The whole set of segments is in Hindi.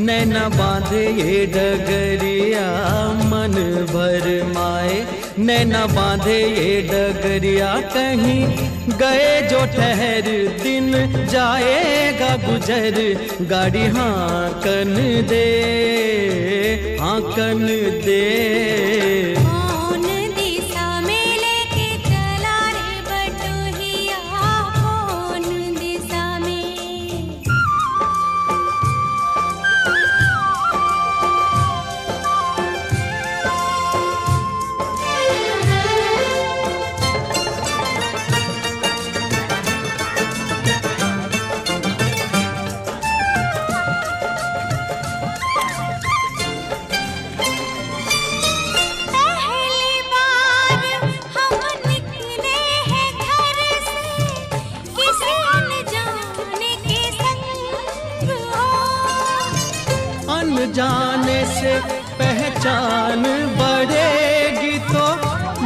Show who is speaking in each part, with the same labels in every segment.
Speaker 1: नैना बांधे ये डगरिया मन भर माए, नैना बांधे ये डगरिया कहीं गए जो ठहर, दिन जाएगा गुजर, गाड़ी हाँकन दे, हाँकन दे।
Speaker 2: कौन दिशा में लेके चला रे बटोहिया, कौन दिशा में। पहली बार हम निकले हैं घर से, किसी अनजाने के संग हो।
Speaker 1: अनजाने से पहचान बढ़ेगी तो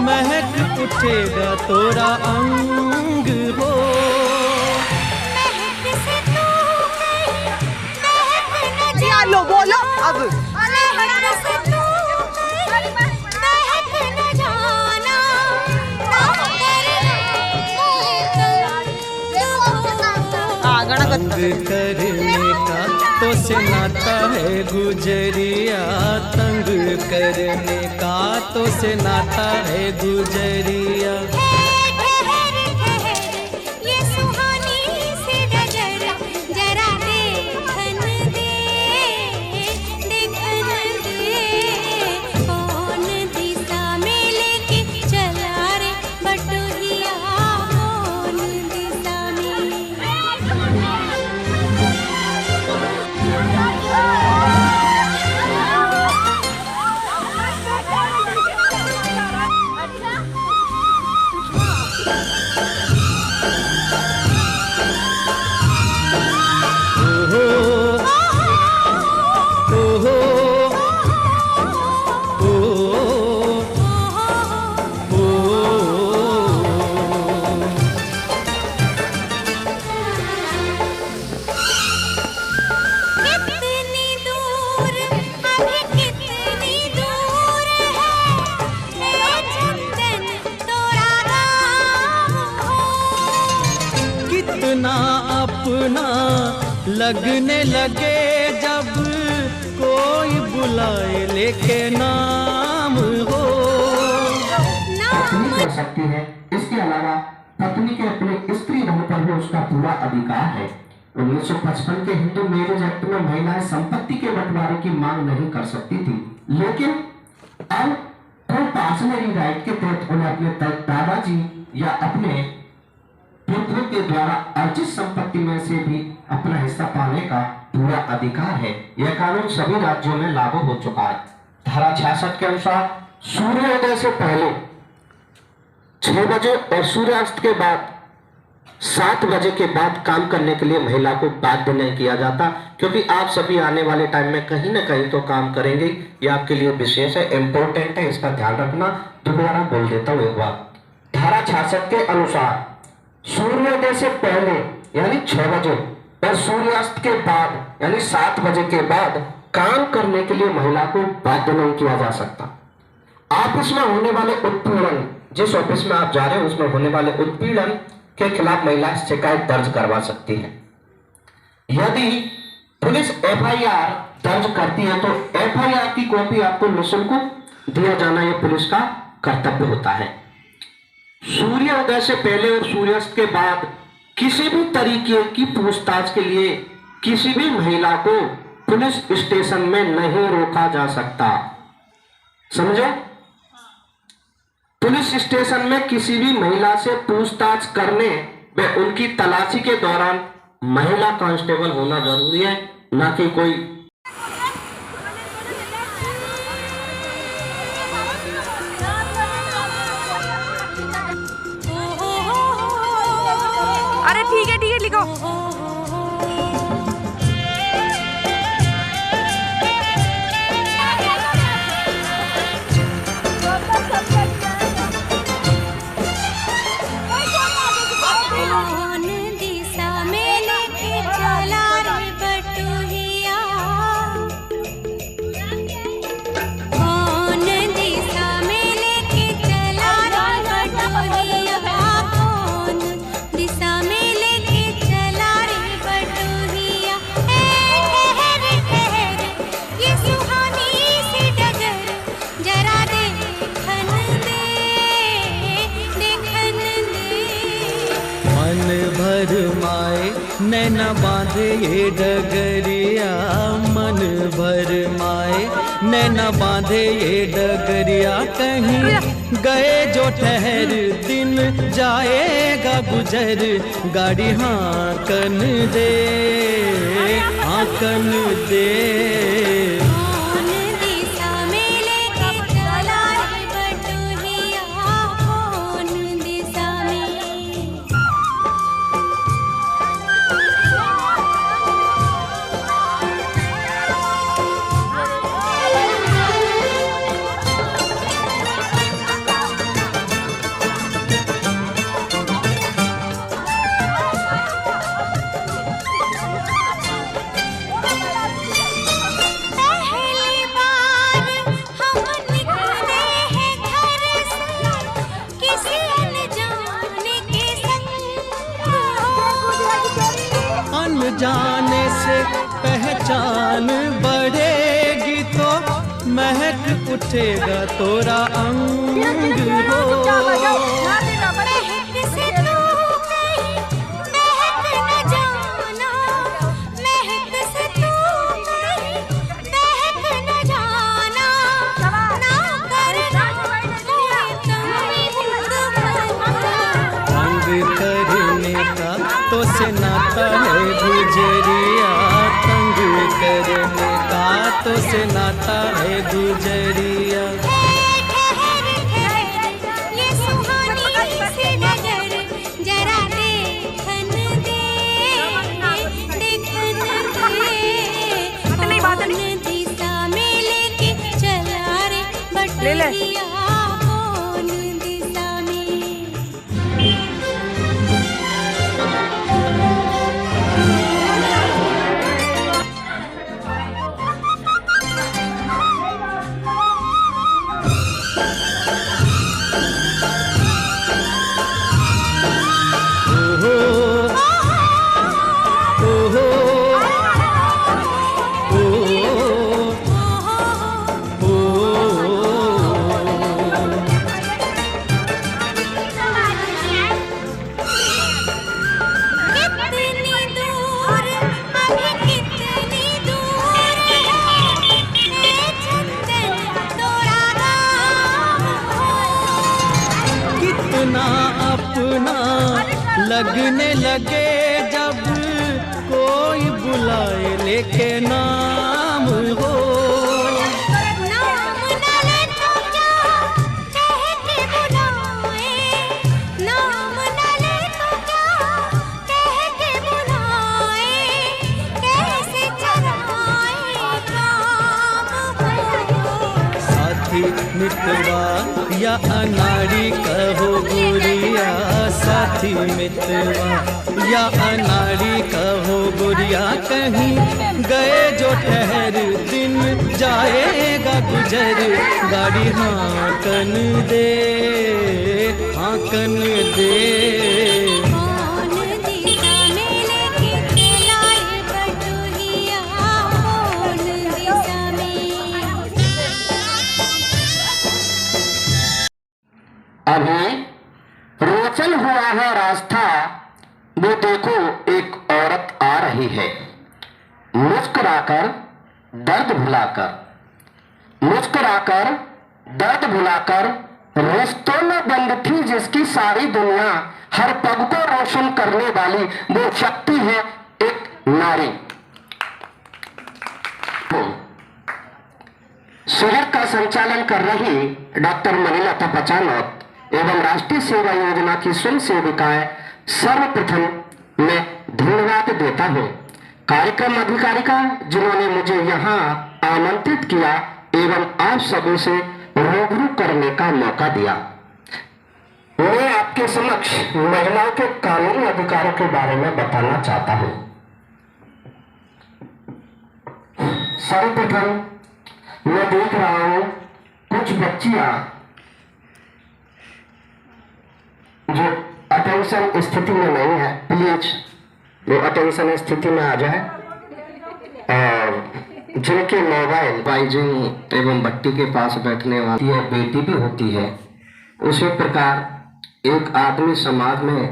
Speaker 1: महक उठेगा तोरा अंग हो।
Speaker 2: महक से तू कहीं महक न जा,
Speaker 3: लो बोलो अब।
Speaker 2: महक से तू कहीं महक न जाना, ना करना
Speaker 1: तंग करने का तो से नाता है गुजरिया, तंग करने का तो से नाता है गुजरिया।
Speaker 2: ठहर ठहर ये सुहानी सी डगर, जरा देखन दे, देखन दे। कौन दिशा में लेके चला रे बटोहिया, कौन दिशा में। कितनी दूर अभी कितनी दूर है, ए चंदन तोरा गाँव हो।
Speaker 1: कितना अपना लगने लगे जब कोई बुलाए लेके नाम हो।
Speaker 4: पत्नी कर सकती है, इसके अलावा पत्नी के अपने स्त्री धन पर भी उसका पूरा अधिकार है। 1955 के हिंदू मैरिज एक्ट में महिलाएं संपत्ति के बंटवारे की मांग नहीं कर सकती थी, लेकिन अब कंपल्सरी राइट के तहत उन्हें अपने दादाजी या अपने पुत्रों के द्वारा अर्जित संपत्ति में से भी अपना हिस्सा पाने का पूरा अधिकार है। यह कानून सभी राज्यों में लागू हो चुका है। धारा 66 के अनुसार सूर्योदय से पहले 6 बजे और सूर्यास्त के बाद 7 बजे के बाद काम करने के लिए महिला को बाध्य नहीं किया जाता, क्योंकि आप सभी आने वाले टाइम में कहीं ना कहीं तो काम करेंगे। ये आपके लिए विशेष है, इंपॉर्टेंट है, इसका ध्यान रखना। दोबारा बोल देता हूँ एक बार। धारा 66 के अनुसार सूर्योदय से पहले यानी 6 बजे और सूर्यास्त के बाद यानी 7 बजे के बाद काम करने के लिए महिला को बाध्य नहीं किया जा सकता। ऑफिस में होने वाले उत्पीड़न, जिस ऑफिस में आप जा रहे हो उसमें होने वाले उत्पीड़न के खिलाफ महिला शिकायत दर्ज करवा सकती है। यदि पुलिस एफआईआर दर्ज करती है तो एफआईआर की कॉपी आपको निःशुल्क दिया जाना यह पुलिस का कर्तव्य होता है। सूर्योदय से पहले और सूर्यास्त के बाद किसी भी तरीके की पूछताछ के लिए किसी भी महिला को पुलिस स्टेशन में नहीं रोका जा सकता। समझो, पुलिस स्टेशन में किसी भी महिला से पूछताछ करने व उनकी तलाशी के दौरान महिला कांस्टेबल होना जरूरी है, ना कि कोई।
Speaker 3: अरे ठीक है लिखो।
Speaker 2: कौन दिशा में लेके चला रे बटोहिया,
Speaker 1: नैना बांधे ये डगरिया मन भर माए, नैना बांधे ये डगरिया कहीं गए जो ठहर, दिन जाएगा गुजर, गाड़ी हाँकन दे, हाँकन दे।
Speaker 2: कौन दिशा में लेके चला रे बटुहिया, कौन दिशा में। पहली बार हम निकले हैं घर से, किसी अनजाने के संग।
Speaker 1: अनजाने से पहचान बढ़ेगी तो महक उठेगा तोरा अंग हो।
Speaker 2: महक से तू कहीं महक न जाना, महक से तू कहीं महक न जाना, ना करना कोई
Speaker 1: तंग करने का तो से नाता है गुजरिया, तंग करने का तो से नाता है गुजरिया।
Speaker 2: ठहर ठहर ये सुहानी सी नजर, जरा देखन दे, देखन दे। कौन दिशा में लेके चला रे बटुहिया, कौन दिशा में।
Speaker 1: ओहो ओहो
Speaker 2: कितनी दूर अभी कितनी दूर है, ए चंदन तोरा गाँव हो।
Speaker 1: कितना अपना लगने लगे जब कोई बुलाए लेके नाम हो।
Speaker 2: नाम न ले तो क्या कह के बुलाए, नाम न ले तो क्या कह के बुलाए, कैसे चलाए काम हो।
Speaker 1: साथी मितवा या अनाड़ी कहो गुरिया, साथी मितवा या अनाड़ी कहो गुरिया, कहीं गए जो ठहर, दिन जाएगा गुजर, गाड़ी हाँकन दे, हाँकन दे।
Speaker 2: कौन दिशा में लेके चला रे बटुहिया, कौन दिशा में।
Speaker 4: अभी रोचन हुआ है रास्ता, वो देखो एक औरत आ रही है, मुस्कुराकर दर्द भुलाकर, मुस्कुराकर दर्द भुलाकर। रिश्तों में बंद थी जिसकी सारी दुनिया, हर पग को रोशन करने वाली वो शक्ति है एक नारी। शिविर का संचालन कर रही डॉक्टर मनीलता पचानोत एवं राष्ट्रीय सेवा योजना की स्वयं सेविकाएं सर्वप्रथम मैं धन्यवाद देता हूँ। कार्यक्रम अधिकारिका जिन्होंने मुझे यहाँ आमंत्रित किया एवं आप सभी से रूबरू करने का मौका दिया। मैं आपके समक्ष महिलाओं के कानूनी अधिकारों के बारे में बताना चाहता हूँ। सर्वप्रथम मैं देख रहा हूँ कुछ बच्चियां जो अटेंशन स्थिति में नहीं है, प्लीज वो अटेंशन स्थिति में आ जाए। और जिनके मोबाइल बाइजिंग एवं भट्टी के पास बैठने वाली है बेटी भी होती है, उसी प्रकार एक आदमी समाज में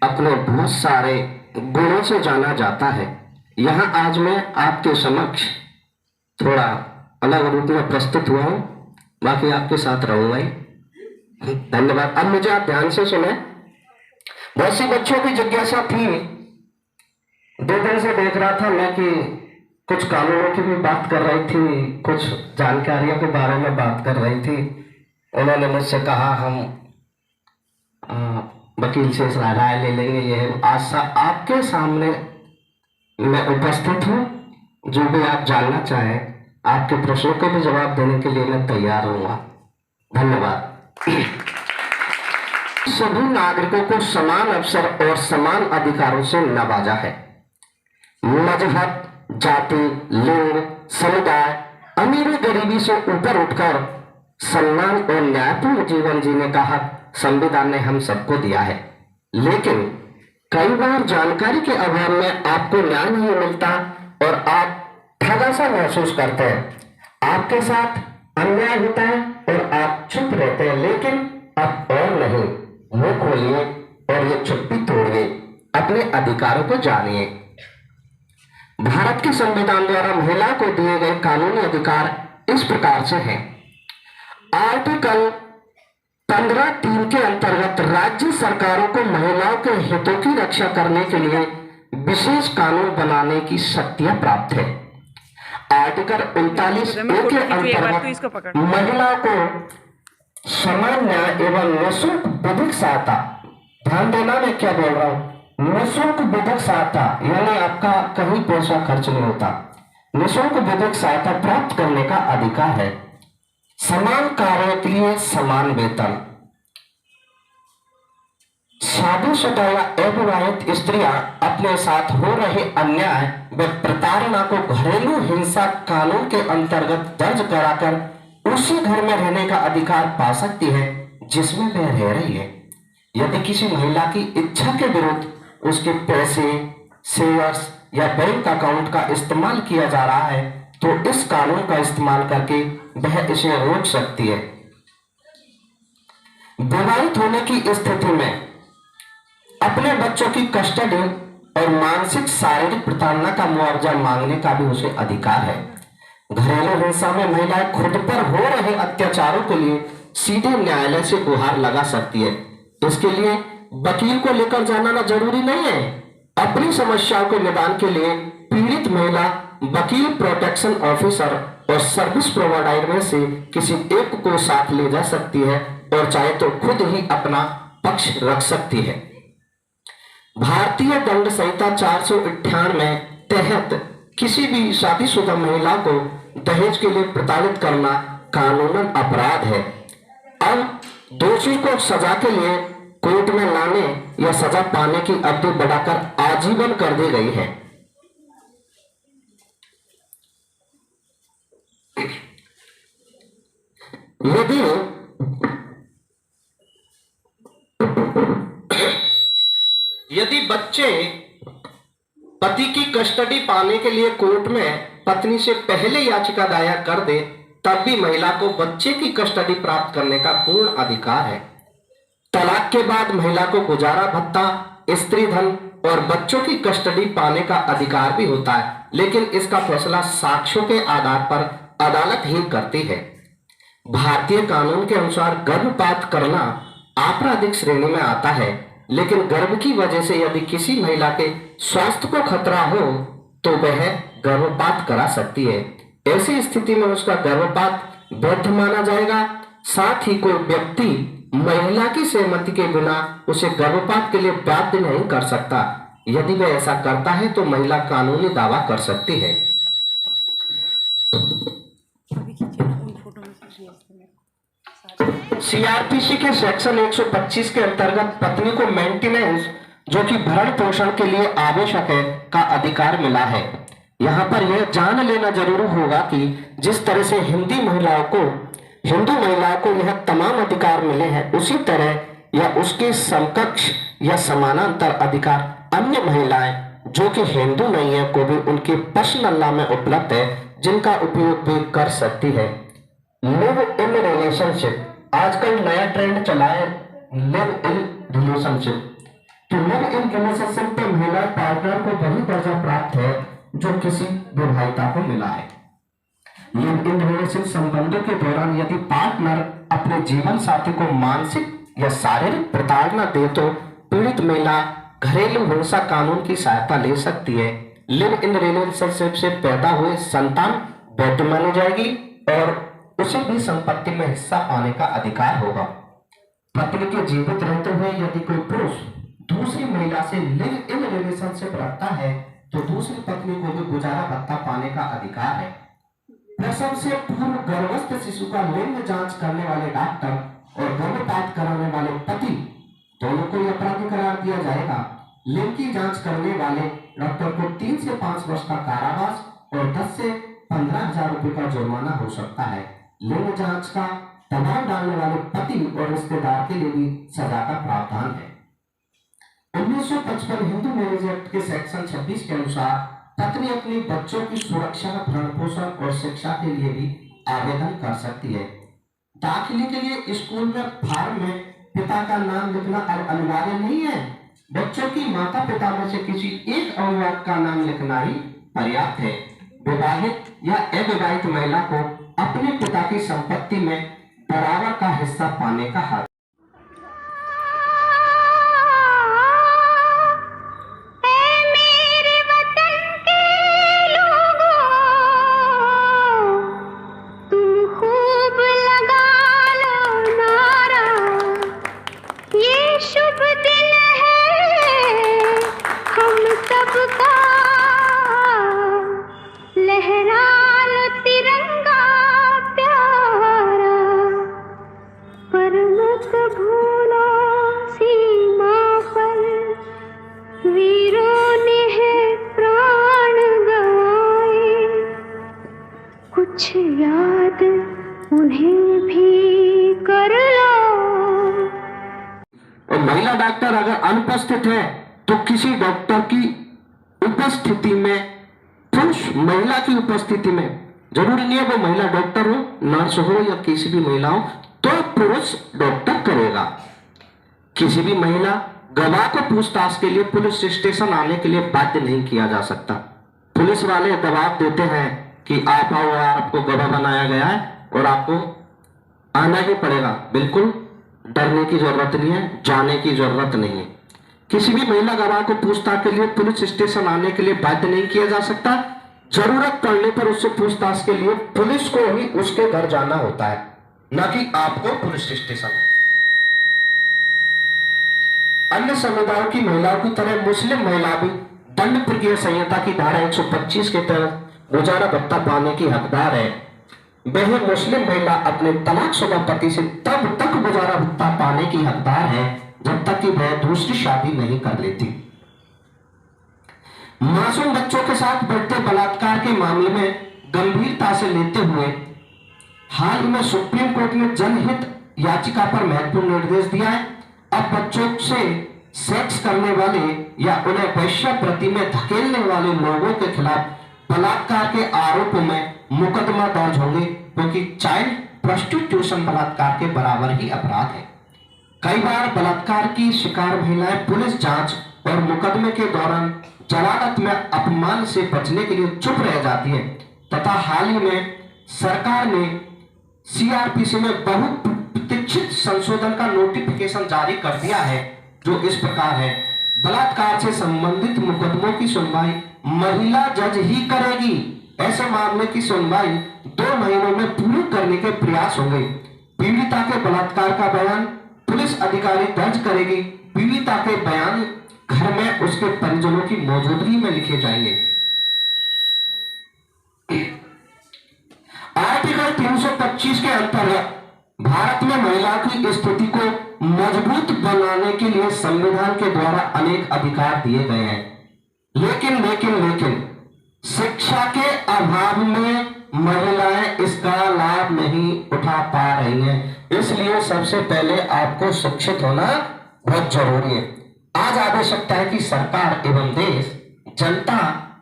Speaker 4: अपने बहुत सारे गुणों से जाना जाता है। यहाँ आज मैं आपके समक्ष थोड़ा अलग रूप में प्रस्तुत हुआ हूँ, बाकी आपके साथ रहूंगा ही। धन्यवाद। अब मुझे आप ध्यान से सुने। बहुत सी बच्चों की जिज्ञासा थी, 2 दिन से देख रहा था मैं कि कुछ कानूनों की भी बात कर रही थी, कुछ जानकारियों के बारे में बात कर रही थी। उन्होंने मुझसे कहा हम वकील से राय ले लेंगे। ये आज आपके सामने मैं उपस्थित हूँ। जो भी आप जानना चाहें, आपके प्रश्नों के भी जवाब देने के लिए मैं तैयार हूँगा। धन्यवाद। सभी नागरिकों को समान अवसर और समान अधिकारों से नवाजा है। मजहब, जाति, लिंग, समुदाय, अमीरी गरीबी से ऊपर उठकर सम्मान और न्यायपूर्ण जीवन जीने का हक संविधान ने हम सबको दिया है। लेकिन कई बार जानकारी के अभाव में आपको न्याय नहीं मिलता और आप ठगा सा महसूस करते हैं। आपके साथ अन्याय होता है और आप चुप रहते हैं। लेकिन अब और नहीं, मुंह खोलिए और ये चुप्पी तोड़िए, अपने अधिकारों को जानिए। भारत के संविधान द्वारा महिला को दिए गए कानूनी अधिकार इस प्रकार से हैं। आर्टिकल 15(3) के अंतर्गत राज्य सरकारों को महिलाओं के हितों की रक्षा करने के लिए विशेष कानून बनाने की शक्तियां प्राप्त है। आर्टिकल 39(a) के अंतर्गत महिलाओं को समान न्याय एवं निःशुल्क विधिक सहायता, ध्यान देना मैं क्या बोल रहा हूँ, निःशुल्क विधिक सहायता यानी आपका कहीं पैसा खर्च नहीं होता, निःशुल्क विधिक सहायता प्राप्त करने का अधिकार है। समान कार्यों के लिए समान वेतन। शादीशुदा या अविवाहित स्त्रियां अपने साथ हो रहे अन्याय व प्रताड़ना को घरेलू हिंसा कानून के अंतर्गत दर्ज कराकर उसी घर में रहने का अधिकार पा सकती है जिसमें वह रह रही है। यदि किसी महिला की इच्छा के विरुद्ध उसके पैसे, शेयर्स या बैंक अकाउंट का इस्तेमाल किया जा रहा है तो इस कानून का इस्तेमाल करके वह इसे रोक सकती है। विवाहित होने की स्थिति में अपने बच्चों की कस्टडी और मानसिक शारीरिक प्रताड़ना का मुआवजा मांगने का भी उसे अधिकार है। घरेलू हिंसा में महिलाएं खुद पर हो रहे अत्याचारों के लिए सीधे न्यायालय से गुहार लगा सकती है। इसके लिए वकील को लेकर जाना जरूरी नहीं है। अपनी समस्याओं के निदान के लिए पीड़ित महिला वकील, प्रोटेक्शन ऑफिसर और सर्विस प्रोवाइडर में से किसी एक को साथ ले जा सकती है और चाहे तो खुद ही अपना पक्ष रख सकती है। भारतीय दंड संहिता 498 तहत किसी भी शादीशुदा महिला को दहेज के लिए प्रताड़ित करना कानूनन अपराध है। अब दोषी को सजा के लिए कोर्ट में लाने या सजा पाने की अवधि बढ़ाकर आजीवन कर दी गई है। यदि बच्चे पति की कस्टडी पाने के लिए कोर्ट में पत्नी से पहले याचिका दायर कर दे, तब भी महिला को बच्चे की कस्टडी प्राप्त करने का पूर्ण अधिकार है। तलाक के बाद महिला को गुजारा भत्ता, स्त्री धन और बच्चों की कस्टडी पाने का अधिकार भी होता है, लेकिन इसका फैसला साक्ष्यों के आधार पर अदालत ही करती है। भारतीय कानून के अनुसार गर्भपात करना आपराधिक श्रेणी में आता है, लेकिन गर्भ की वजह से यदि किसी महिला के स्वास्थ्य को खतरा हो तो वह गर्भपात करा सकती है। ऐसी स्थिति में उसका गर्भपात वैध माना जाएगा। साथ ही कोई व्यक्ति महिला की सहमति के बिना उसे गर्भपात के लिए बाध्य नहीं कर सकता। यदि वह ऐसा करता है तो महिला कानूनी दावा कर सकती है। सीआरपीसी के सेक्शन 125 के अंतर्गत पत्नी को मेंटेनेंस, जो कि भरण पोषण के लिए आवश्यक है, का अधिकार मिला है। यहाँ पर यह जान लेना जरूरी होगा कि जिस तरह से हिंदू महिलाओं को यह तमाम अधिकार मिले हैं, उसी तरह या उसके समकक्ष या समानांतर अधिकार अन्य महिलाएं जो कि हिंदू नहीं है को भी उनके पर्सनल लॉ में उपलब्ध है, जिनका उपयोग भी कर सकती है। लिव इन रिलेशनशिप, आजकल नया ट्रेंड चला है लिव इन रिलेशनशिप, तो लिव इन रिलेशनशिप में महिला पार्टनर को वही दर्जा प्राप्त है जो किसी विवाहिता को मिला है। लिव इन रिलेशन संबंधों के दौरान यदि पार्टनर अपने जीवन साथी को मानसिक या शारीरिक प्रताड़ना दे तो पीड़ित महिला घरेलू हिंसा कानून की सहायता ले सकती है। लिव इन रिलेशनशिप से पैदा हुए संतान वैध मानी जाएगी और उसे भी संपत्ति में हिस्सा पाने का अधिकार होगा। पत्नी के जीवित रहते हुए यदि कोई पुरुष दूसरी महिला से लिव इन रिलेशनशिप रखता है तो दूसरी पत्नी को भी गुजारा भत्ता पाने का अधिकार है। प्रसव से पूर्व गर्भस्थ शिशु का लिंग जांच करने वाले डॉक्टर और गर्भपात कराने वाले पति दोनों को अपराधी करार दिया जाएगा। लिंग की जांच करने वाले डॉक्टर को 3 से 5 वर्ष का कारावास और 10 से 15,000 रुपए का जुर्माना हो सकता है। लिंग जांच का दबाव डालने वाले पति और रिश्तेदार के लिए भी सजा का प्रावधान है। 1955 हिंदू मैरिज एक्ट के सेक्शन 26 के अनुसार पत्नी अपने बच्चों की सुरक्षा, भरण पोषण और शिक्षा के लिए भी आवेदन कर सकती है। दाखिले के लिए स्कूल में फॉर्म में पिता का नाम लिखना अब अनिवार्य नहीं है। बच्चों की माता पिता में से किसी एक अभिभावक का नाम लिखना ही पर्याप्त है। विवाहित या अविवाहित महिला को अपने पिता की संपत्ति में बराबर का हिस्सा पाने का हक।
Speaker 2: याद उन्हें भी कर लो।
Speaker 4: और महिला डॉक्टर अगर अनुपस्थित है तो किसी डॉक्टर की उपस्थिति में, पुरुष महिला की उपस्थिति में, जरूरी नहीं है वो महिला डॉक्टर हो, नर्स हो या किसी भी महिला हो, तो पुरुष डॉक्टर करेगा। किसी भी महिला गवाह को पूछताछ के लिए पुलिस स्टेशन आने के लिए बाध्य नहीं किया जा सकता। पुलिस वाले दबाव देते हैं कि आप आओ, आपको गवाह बनाया गया है और आपको आना ही पड़ेगा। बिल्कुल डरने की जरूरत नहीं है, जाने की जरूरत नहीं है। किसी भी महिला गवाह को पूछताछ के लिए पुलिस स्टेशन आने के लिए बाध्य नहीं किया जा सकता। जरूरत पड़ने पर उससे पूछताछ के लिए पुलिस को ही उसके घर जाना होता है, न कि आपको पुलिस स्टेशन। अन्य समुदायों की महिलाओं की तरह मुस्लिम महिला भी दंड प्रक्रिया संहिता की धारा 125 के तहत गुजारा भत्ता पाने की हकदार है। वह मुस्लिम महिला अपने तलाकशुदा पति से तब तक गुजारा भत्ता पाने की हकदार है जब तक कि वह दूसरी शादी नहीं कर लेती। मासूम बच्चों के साथ बढ़ते बलात्कार के मामले में गंभीरता से लेते हुए हाल ही में सुप्रीम कोर्ट ने जनहित याचिका पर महत्वपूर्ण निर्देश दिया है। अब बच्चों से सेक्स करने वाले या उन्हें वेश्यावृत्ति में धकेलने वाले लोगों के खिलाफ बलात्कार के आरोपों में मुकदमा दर्ज होंगे, क्योंकि चाइल्ड प्रोस्टिट्यूशन बलात्कार के बराबर ही अपराध है। कई बार बलात्कार की शिकार महिलाएं पुलिस जांच और मुकदमे के दौरान जमानत में अपमान से बचने के लिए चुप रह जाती है तथा हाल ही में सरकार ने सीआरपीसी में बहुप्रतीक्षित संशोधन का नोटिफिकेशन जारी कर दिया है, जो इस प्रकार है। बलात्कार से संबंधित मुकदमों की सुनवाई महिला जज ही करेगी। ऐसे मामले की सुनवाई 2 महीनों में पूरी करने के प्रयास होंगे। पीड़िता के बलात्कार का बयान पुलिस अधिकारी दर्ज करेगी। पीड़िता के बयान घर में उसके परिजनों की मौजूदगी में लिखे जाएंगे। आर्टिकल 325 के अंतर्गत भारत में महिला की स्थिति को मजबूत बनाने के लिए संविधान के द्वारा अनेक अधिकार दिए गए हैं, लेकिन शिक्षा के अभाव में महिलाएं इसका लाभ नहीं उठा पा रही हैं। इसलिए सबसे पहले आपको शिक्षित होना बहुत जरूरी है। आज आवश्यकता है कि सरकार एवं देश जनता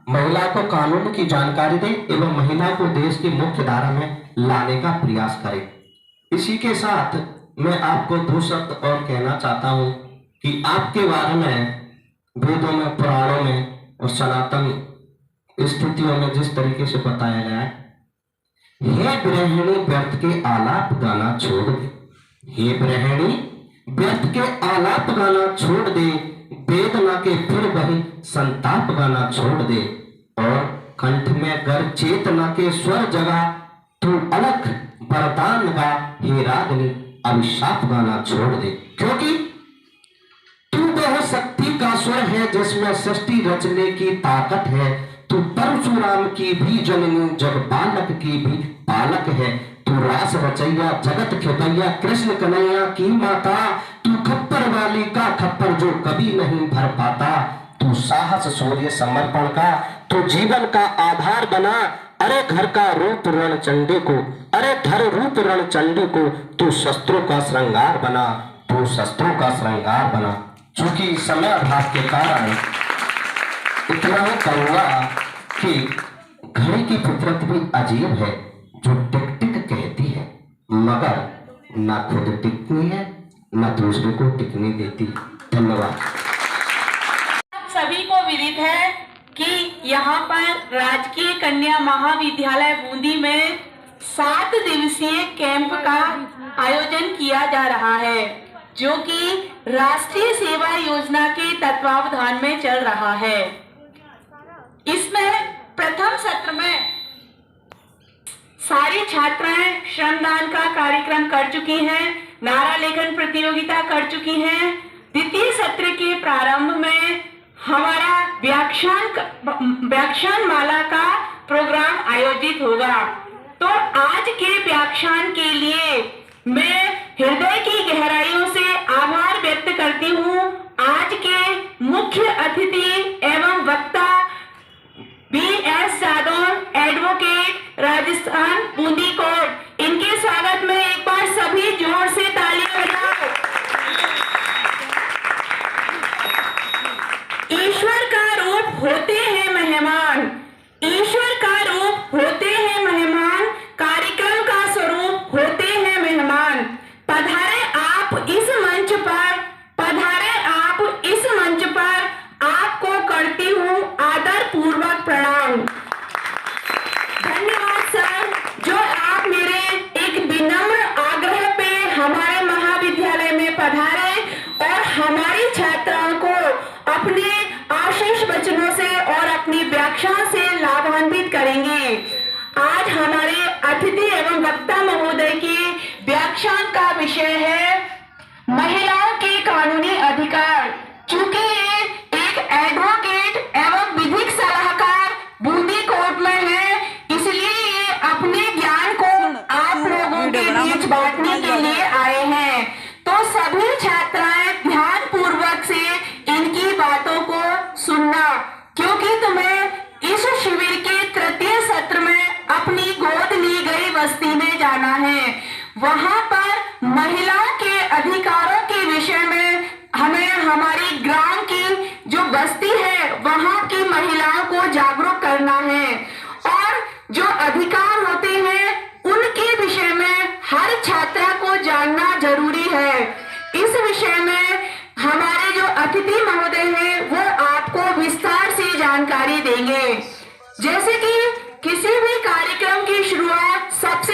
Speaker 4: महिला को कानून की जानकारी दे एवं महिला को देश की मुख्य धारा में लाने का प्रयास करे। इसी के साथ मैं आपको 2 शब्द और कहना चाहता हूं कि आपके बारे में वेदों में, पुराणों में और सनातन स्थितियों में जिस तरीके से बताया गया है, हे गृहिणी व्यर्थ के आलाप गाना छोड़ दे, हे गृहिणी व्यर्थ के आलाप गाना छोड़ दे, वेदना के फिर वही संताप गाना छोड़ दे, और कंठ में गर चेतना के स्वर जगा, तू अलख वरदान गा, हे रागनी अभिशाप गाना छोड़ दे, क्योंकि तू वह शक्ति का स्वर है जिसमें सृष्टि रचने की ताकत है, तू परशुराम की भी जननी, जग बालक की भी पालक है, तू रास रचैया जगत खेतैया, कृष्ण कन्हैया की माता, तू खप्पर वाली का खप्पर जो कभी नहीं भर पाता, तू साहस शौर्य समर्पण का, तू जीवन का आधार बना, अरे घर का रूप रण चंडी को, अरे धर रूप रण चंडी को, तू शस्त्रों का श्रृंगार बना, तू शस्त्रों का श्रृंगार बना। चूंकि समय अभाव के कारण इतना ही कहूंगा कि घड़ी की फितरत भी अजीब है, जो टिक टिक कहती है मगर ना खुद टिकती है ना दूसरे को टिकने देती। धन्यवाद।
Speaker 5: सभी को विदित है कि यहाँ पर राजकीय कन्या महाविद्यालय बूंदी में 7 दिवसीय कैंप का आयोजन किया जा रहा है, जो कि राष्ट्रीय सेवा योजना के तत्वावधान में चल रहा है। इसमें प्रथम सत्र में सारी छात्राएं श्रमदान का कार्यक्रम कर चुकी हैं, नारा लेखन प्रतियोगिता कर चुकी हैं। द्वितीय सत्र के प्रारंभ में हमारा व्याख्यान माला का प्रोग्राम आयोजित होगा। तो आज के व्याख्यान के लिए मैं हृदय की गहराइयों से आभार व्यक्त करती हूँ आज के मुख्य अतिथि एवं वक्ता BS Jadaun advocate Rajasthan Bundi court. इनके स्वागत में एक बार सभी जोर से तालियां बजाओ। ईश्वर का रूप होते हैं मेहमान, ईश्वर का रूप होते हैं मेहमान, कार्यक्रम का स्वरूप होते हैं मेहमान। पधारे आप इस मंच पर, पधारे आप इस मंच पर, आपको करती हूँ आदर पूर्वक प्रणाम। धन्यवाद सर, जो आप मेरे एक विनम्र आग्रह पे हमारे महाविद्यालय में पधारे और हमारी छात्राओं को अपने आशीष वचनों से और अपनी व्याख्या से लाभान्वित करेंगे। आज हमारे अतिथि एवं वक्ता महोदय के व्याख्यान का विषय है महिलाओं के कानूनी अधिकार। चूंकि ये एक एडवोकेट एवं विधिक सलाहकार बूंदी कोर्ट में है, इसलिए ये अपने ज्ञान को आप लोगों के बीच बांटने के लिए आए हैं। तो सभी छात्राएं ध्यान पूर्वक से इनकी बातों को सुनना, क्योंकि तुम्हें इस शिविर के तृतीय सत्र में अपनी गोद ली गई बस्ती में जाना है। वहां पर महिलाओं के अधिकारों के विषय में हमें हमारी ग्राम की जो बस्ती है वहां की महिलाओं को जागरूक करना है, और जो अधिकार होते हैं उनके विषय में हर छात्रा को जानना जरूरी है। इस विषय में हमारे जो अतिथि महोदय हैं वो आपको विस्तार से जानकारी देंगे। जैसे कि किसी भी कार्यक्रम की शुरुआत सबसे